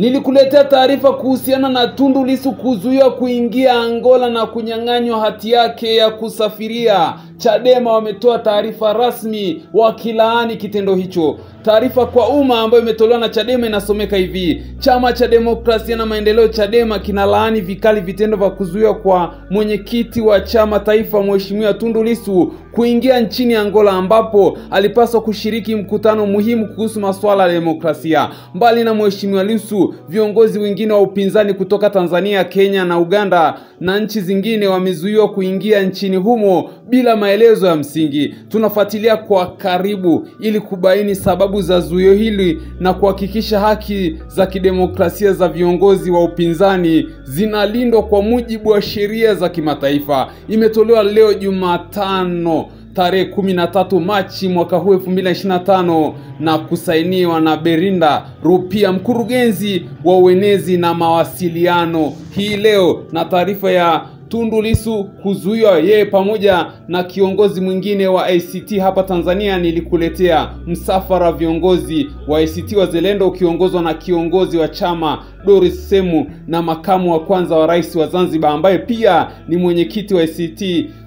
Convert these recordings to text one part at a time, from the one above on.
Nilikuletea taarifa kuhusiana na Tundu Lissu kuzuiwa kuingia Angola na kunyang'anywa hati yake ya kusafiria. Chadema wametoa taarifa rasmi wakilaani kitendo hicho. Taarifa kwa umma ambayo imetolewa na Chadema inasomeka hivi: Chama cha Demokrasia na Maendeleo Chadema kinalaani vikali vitendo vya kuzuiwa kwa mwenyekiti wa chama taifa Mheshimiwa Tundu Lissu kuingia nchini Angola ambapo alipaswa kushiriki mkutano muhimu kuhusu masuala ya demokrasia. Mbali na Mheshimiwa Lissu, viongozi wengine wa upinzani kutoka Tanzania, Kenya na Uganda na nchi zingine wamezuiwa kuingia nchini humo bila maelezo ya msingi. Tunafuatilia kwa karibu ili kubaini sababu za zuio hili na kuhakikisha haki za kidemokrasia za viongozi wa upinzani zinalindwa kwa mujibu wa sheria za kimataifa. Imetolewa leo Jumatano tarehe 13 Machi mwaka huu 2025 na kusainiwa na Berinda Rupia, mkurugenzi wa uenezi na mawasiliano hii leo. Na taarifa ya Tundu Lissu kuzuiwa yeye pamoja na kiongozi mwingine wa ACT hapa Tanzania, nilikuletea msafara viongozi wa ACT Wazalendo ukiongozwa na kiongozi wa chama Doris Semu na makamu wa kwanza wa rais wa Zanzibar ambaye pia ni mwenyekiti wa ACT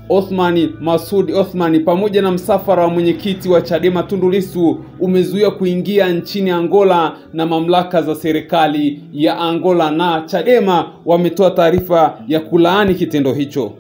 Othmani Masoud Othmani, pamoja na msafara wa mwenyekiti wa Chadema Tundu Lissu umezuiwa kuingia nchini Angola na mamlaka za serikali ya Angola, na Chadema wametoa taarifa ya kulaani kitendo hicho.